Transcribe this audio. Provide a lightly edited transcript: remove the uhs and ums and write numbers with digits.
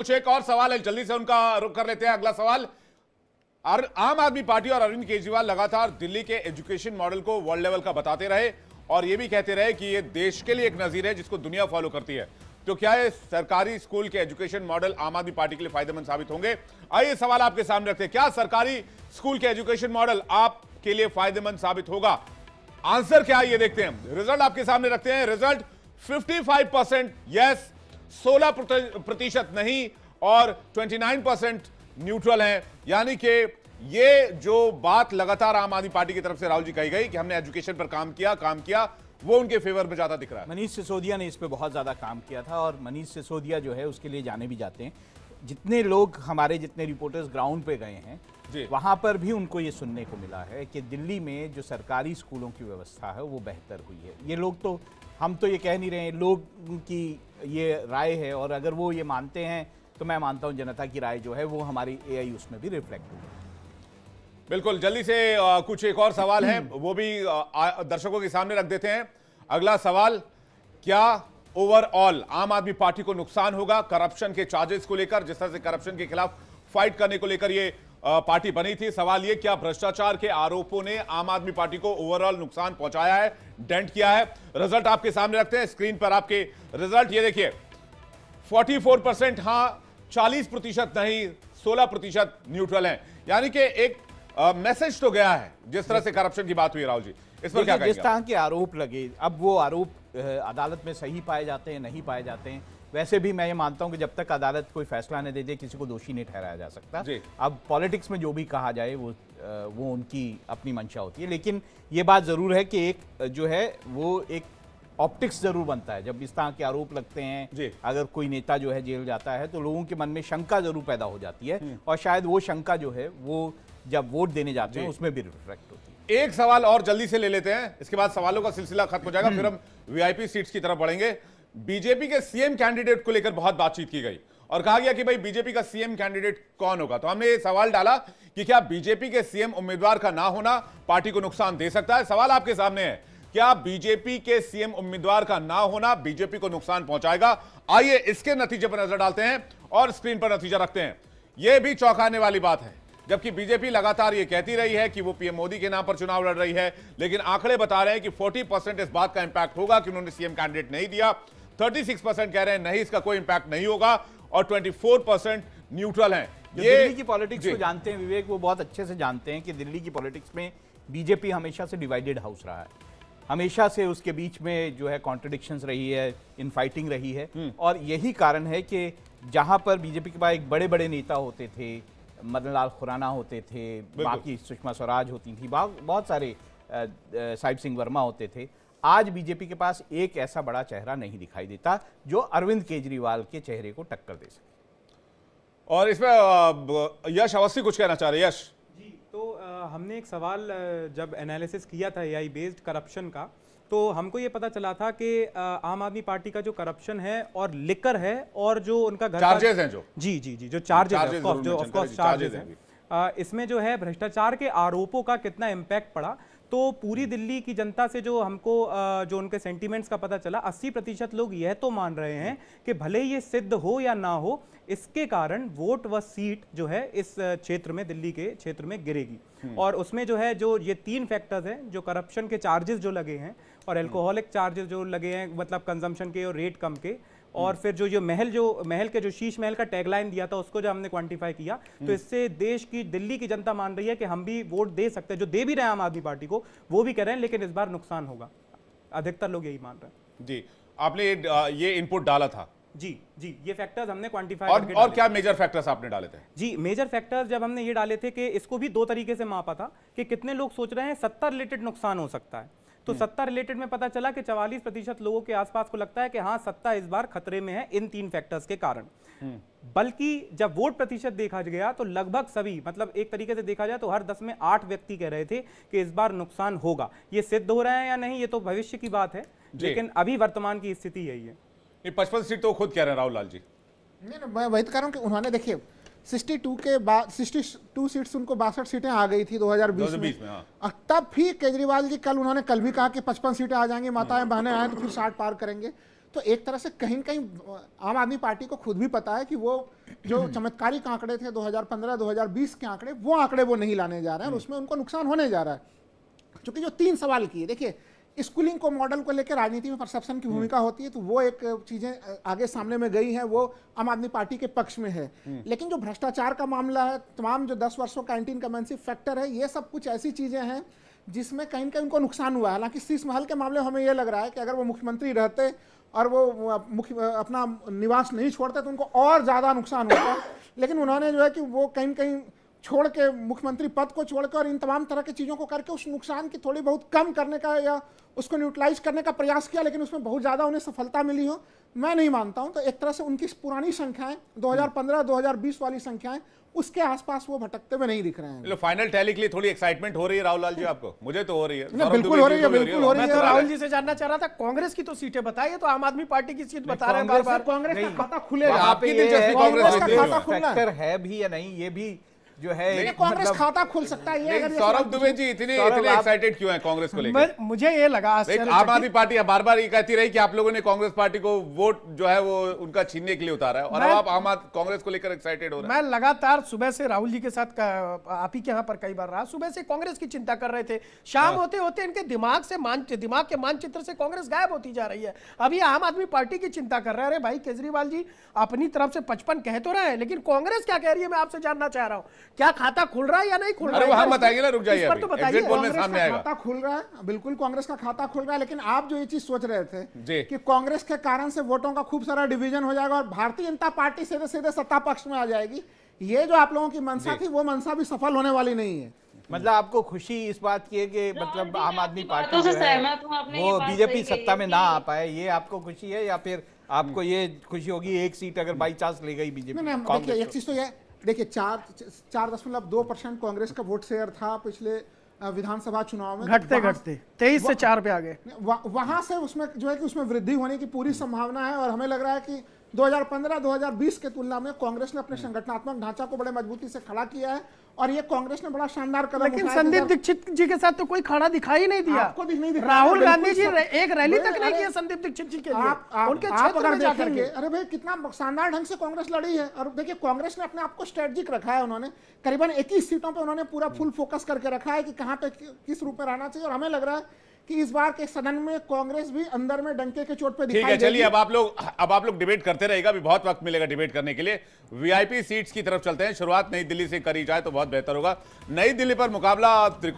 कुछ एक और सवाल है, जल्दी से उनका रुख कर लेते हैं। अगला सवाल, आम आदमी पार्टी और अरविंद केजरीवाल लगातार दिल्ली के एजुकेशन मॉडल को वर्ल्ड लेवल का बताते रहे और यह भी कहते रहे कि यह देश के लिए एक नजीर है जिसको दुनिया फॉलो करती है। तो क्या ये सरकारी स्कूल के एजुकेशन मॉडल आम आदमी पार्टी के लिए फायदेमंद साबित होंगे? आइए सवाल आपके सामने रखते हैं, क्या सरकारी स्कूल के एजुकेशन मॉडल आपके लिए फायदेमंद साबित होगा? आंसर क्या है ये देखते हैं। रिजल्ट आपके सामने रखते हैं। रिजल्ट 55% यस, 16% नहीं और 29% न्यूट्रल है। यानी कि ये जो बात लगातार आम आदमी पार्टी की तरफ से राहुल जी कही गई कि हमने एजुकेशन पर काम किया, वो उनके फेवर में ज्यादा दिख रहा है। मनीष सिसोदिया ने इस पे बहुत ज्यादा काम किया था और मनीष सिसोदिया जो है उसके लिए जाने भी जाते हैं। जितने लोग हमारे जितने रिपोर्टर्स ग्राउंड पे गए हैं वहां पर भी उनको ये सुनने को मिला है कि दिल्ली में जो सरकारी स्कूलों की व्यवस्था है वो बेहतर हुई है। ये लोग तो, हम तो ये कह नहीं रहे हैं, लोग की ये राय है और अगर वो ये मानते हैं तो मैं मानता हूं जनता की राय जो है वो हमारी एआई उसमें भी रिफ्लेक्ट हुई। बिल्कुल, जल्दी से कुछ एक और सवाल है वो भी दर्शकों के सामने रख देते हैं। अगला सवाल, क्या ओवरऑल आम आदमी पार्टी को नुकसान होगा करप्शन के चार्जेस को लेकर? जिस तरह से करप्शन के खिलाफ फाइट करने को लेकर ये पार्टी बनी थी, सवाल ये, क्या भ्रष्टाचार के आरोपों ने आम आदमी पार्टी को ओवरऑल नुकसान पहुंचाया है, डेंट किया है? रिजल्ट आपके सामने रखते हैं, स्क्रीन पर आपके रिजल्ट ये देखिए। 44% हां, 40% नहीं, 16% न्यूट्रल है। यानी कि एक मैसेज तो गया है। जिस तरह से करप्शन की बात हुई राहुल जी, इस पर क्या कहेंगे? जिस तरह के आरोप लगे, अब वो आरोप अदालत में सही पाए जाते हैं, नहीं पाए जाते हैं। वैसे भी मैं ये मानता हूं कि जब तक अदालत कोई फैसला नहीं दे दे किसी को दोषी नहीं ठहराया जा सकता। अब पॉलिटिक्स में जो भी कहा जाए वो उनकी अपनी मंशा होती है, लेकिन ये बात जरूर है कि एक जो है वो एक ऑप्टिक्स जरूर बनता है जब इस तरह के आरोप लगते हैं। अगर कोई नेता जो है जेल जाता है तो लोगों के मन में शंका जरूर पैदा हो जाती है और शायद वो शंका जो है वो जब वोट देने जाते हैं उसमें भी रिफ्लेक्ट होती है। एक सवाल और जल्दी से ले लेते हैं, इसके बाद सवालों का सिलसिला खत्म हो जाएगा, फिर हम वीआईपी सीट्स की तरफ बढ़ेंगे। बीजेपी के सीएम कैंडिडेट को लेकर बहुत बातचीत की गई और कहा गया कि भाई बीजेपी का सीएम कैंडिडेट कौन होगा। तो हमने ये सवाल डाला कि क्या बीजेपी के सीएम उम्मीदवार का ना होना पार्टी को नुकसान दे सकता है? सवाल आपके सामने है, क्या बीजेपी के सीएम उम्मीदवार का ना होना बीजेपी को नुकसान पहुंचाएगा? आइए इसके नतीजे पर नजर डालते हैं और स्क्रीन पर नतीजा रखते हैं। यह भी चौंकाने वाली बात है, जबकि बीजेपी लगातार यह कहती रही है कि वो पीएम मोदी के नाम पर चुनाव लड़ रही है, लेकिन आंकड़े बता रहे हैं कि 40% इस बात का इंपैक्ट होगा कि उन्होंने सीएम कैंडिडेट नहीं दिया, 36% कह रहे हैं नहीं, इसका कोई इंपैक्ट नहीं होगा और 24% न्यूट्रल हैं। ये दिल्ली की पॉलिटिक्स को जानते हैं विवेक, वो बहुत अच्छे से जानते हैं कि दिल्ली की पॉलिटिक्स में बीजेपी हमेशा से डिवाइडेड हाउस रहा है। हमेशा से उसके बीच में जो है कॉन्ट्रडिक्शंस रही है, इनफाइटिंग रही है और यही कारण है कि जहां पर बीजेपी के पास एक बड़े बड़े नेता होते थे, मदन लाल खुराना होते थे, बाकी सुषमा स्वराज होती थी, बहुत सारे साहिब सिंह वर्मा होते थे, आज बीजेपी के पास एक ऐसा बड़ा चेहरा नहीं दिखाई देता जो अरविंद केजरीवाल के चेहरे को टक्कर दे सके। और इसमें यश अवस्थी कुछ कहना चाह रहे हैं। यश जी, तो हमने एक सवाल जब एनालिसिस किया था एआई बेस्ड करप्शन का, तो हमको ये पता चला था कि आम आदमी पार्टी का जो करप्शन है और लिकर है और जो उनका घर चार्जेस हैं जो जो चार्जेस हैं, इसमें जो है भ्रष्टाचार के आरोपों का कितना इम्पैक्ट पड़ा। तो पूरी दिल्ली की जनता से जो हमको जो उनके सेंटीमेंट्स का पता चला, 80% लोग यह तो मान रहे हैं कि भले ये सिद्ध हो या ना हो, इसके कारण वोट व सीट जो है इस क्षेत्र में, दिल्ली के क्षेत्र में गिरेगी। और उसमें जो है जो ये 3 फैक्टर्स हैं, जो करप्शन के चार्जेस जो लगे हैं और एल्कोहलिक चार्जेस जो लगे हैं, मतलब कंजम्पशन के और रेट कम के, और फिर जो महल के जो शीश महल का टैगलाइन दिया था उसको जब हमने क्वांटिफाई किया, तो इससे देश की, दिल्ली की जनता मान रही है कि हम भी वोट दे सकते हैं। जो दे भी रहे हैं आम आदमी पार्टी को, वो भी कह रहे हैं लेकिन इस बार नुकसान होगा। अधिकतर लोग यही मान रहे हैं। जी, आपने ये इनपुट डाला था? जी, ये फैक्टर्स हमने क्वांटिफाई और क्या मेजर फैक्टर्स आपने डाले थे? जी, मेजर फैक्टर्स जब हमने ये डाले थे कि इसको भी 2 तरीके से मापा था कि कितने लोग सोच रहे हैं सत्ता रिलेटेड नुकसान हो सकता है। तो सत्ता रिलेटेड में पता चला कि 44% लोगों के आसपास को लगता है कि हाँ, सत्ता इस बार खतरे में है इन 3 फैक्टर्स के कारण। बल्कि जब वोट प्रतिशत देखा गया तो लगभग सभी, मतलब एक तरीके से देखा जाए तो हर 10 में 8 व्यक्ति कह रहे थे कि इस बार नुकसान होगा। ये सिद्ध हो रहा है या नहीं, ये तो भविष्य की बात है, लेकिन अभी वर्तमान की स्थिति यही है। 55 सीट तो खुद कह रहे हैं राहुल लाल जी। नहीं, मैं वही तो कह रहा हूं कि उन्होंने, देखिए 62 के बाद 62 सीट्स, उनको 62 सीटें आ गई थी 2020 में। तब भी केजरीवाल जी कल भी कहा कि 55 सीटें आ जाएंगी, माताएं बहनें आए तो फिर 60 पार करेंगे। तो एक तरह से कहीं न कहीं आम आदमी पार्टी को खुद भी पता है कि वो जो चमत्कारिक आंकड़े थे 2015-2020 के आंकड़े वो नहीं लाने जा रहे हैं और उसमें उनको नुकसान होने जा रहा है। क्योंकि जो 3 सवाल किए, देखिए स्कूलिंग को मॉडल को लेकर राजनीति में परसेप्शन की भूमिका होती है, तो वो एक चीजें आगे सामने में गई है, वो आम आदमी पार्टी के पक्ष में है। लेकिन जो भ्रष्टाचार का मामला है, तमाम जो 10 वर्षों का एंटी इनकम्बेंसी फैक्टर है, ये सब कुछ ऐसी चीजें हैं जिसमें कहीं न कहीं उनको नुकसान हुआ है। हालांकि शीश महल के मामले में हमें यह लग रहा है कि अगर वो मुख्यमंत्री रहते और वो अपना निवास नहीं छोड़ते तो उनको और ज्यादा नुकसान होता, लेकिन उन्होंने जो है कि वो कहीं न कहीं छोड़ के मुख्यमंत्री पद को छोड़कर और इन तमाम तरह की चीजों को करके उस नुकसान की थोड़ी बहुत कम करने का या उसको न्यूट्रलाइज करने का प्रयास किया, लेकिन उसमें बहुत ज्यादा उन्हें सफलता मिली हो मैं नहीं मानता हूं। तो एक तरह से उनकी पुरानी संख्याएं 2015-2020 वाली संख्याएं उसके आसपास वो भटकते हुए नहीं दिख रहे हैं। फाइनल टैली के लिए थोड़ी एक्साइटमेंट हो रही है राहुल लाल जी आपको? मुझे तो हो रही है। बिल्कुल हो रही है, बिल्कुल हो रही है। मैं तो राहुल जी से जानना चाह रहा था, कांग्रेस की तो सीटें बताइए, तो आम आदमी पार्टी की सीट बता रहे हैं बार बार। कांग्रेस का खाता खुलेगा, आपकी दिलचस्पी कांग्रेस का खाता खुलना फैक्टर है भी या नहीं, ये भी जो है कांग्रेस खाता खुल सकता है। ये सौरभ दुबे जी इतने एक्साइटेड क्यों है कांग्रेस को लेकर? मुझे ये लगा आम आदमी पार्टी बार बार ये कहती रही कि आप लोगों ने कांग्रेस पार्टी को वोट जो है वो उनका छीनने के लिए उतारा है, और अब आप कांग्रेस को लेकर एक्साइटेड हो रहे हैं। मैं लगातार सुबह से राहुल जी के साथ आप ही के यहाँ पर कई बार रहा, सुबह से कांग्रेस की चिंता कर रहे थे, शाम होते होते इनके दिमाग के मानचित्र से कांग्रेस गायब होती जा रही है। अभी आम आदमी पार्टी की चिंता कर रहे हैं। अरे भाई केजरीवाल जी अपनी तरफ से 55 कह तो रहे हैं, लेकिन कांग्रेस क्या कह रही है मैं आपसे जानना चाह रहा हूँ। क्या खाता खुल रहा है या नहीं खुल रहा है? अरे वहां बताइए ना, रुक जाइए, तो बताइए। एग्जिट पोल में सामने आएगा। खाता खुल रहा है, बिल्कुल कांग्रेस का खाता खुल रहा है, लेकिन आप जो ये चीज सोच रहे थे कि कांग्रेस के कारण से वोटों का खूब सारा डिवीजन हो जाएगा और भारतीय जनता पार्टी सीधे सीधे सत्ता पक्ष में आ जाएगी, ये जो आप लोगों की मंशा थी वो मंशा भी सफल होने वाली नहीं है। मतलब आपको खुशी इस बात की है कि मतलब आम आदमी पार्टी से जो है सहमत हूं, आपने ये वो बात बीजेपी सही सत्ता कही में ना आ पाए, ये आपको खुशी है? या फिर आपको ये खुशी होगी एक सीट अगर बाई चांस ले गई बीजेपी? देखिए एक चीज तो ये देखिए 4.2% कांग्रेस का वोट शेयर था पिछले विधानसभा चुनाव में, घटते घटते 23 से 4 पे आ गए। वहां से उसमें जो है कि उसमें वृद्धि होने की पूरी संभावना है, और हमें लग रहा है कि 2015-2020 के तुलना में कांग्रेस ने अपने संगठनात्मक ढांचा को बड़े मजबूती से खड़ा किया है, और ये कांग्रेस ने बड़ा शानदार कदम लेकिन उठाया। संदीप दीक्षित जी के साथ तो कोई खड़ा दिखाई नहीं दिया। आपको नहीं दिखा, राहुल गांधी जी बिल्कुल एक रैली तक नहीं अरे, किया संदीप दीक्षित जी के लिए। उनके आप क्षेत्र अगर में जाकर देखेंगे, के अरे भाई कितना शानदार ढंग से कांग्रेस लड़ी है। और देखिए कांग्रेस ने अपने आप को स्ट्रेटजिक रखा है, उन्होंने करीबन 21 सीटों पे उन्होंने पूरा फुल फोकस करके रखा है कि कहां पे किस रूप में रहना चाहिए, और हमें लग रहा है कि इस बार के सदन में कांग्रेस भी अंदर में डंके के चोट पे दिखाई ठीक है, चलिए अब आप लोग डिबेट करते रहेगा, अभी बहुत वक्त मिलेगा डिबेट करने के लिए। वीआईपी सीट्स की तरफ चलते हैं, शुरुआत नई दिल्ली से करी जाए तो बहुत बेहतर होगा। नई दिल्ली पर मुकाबला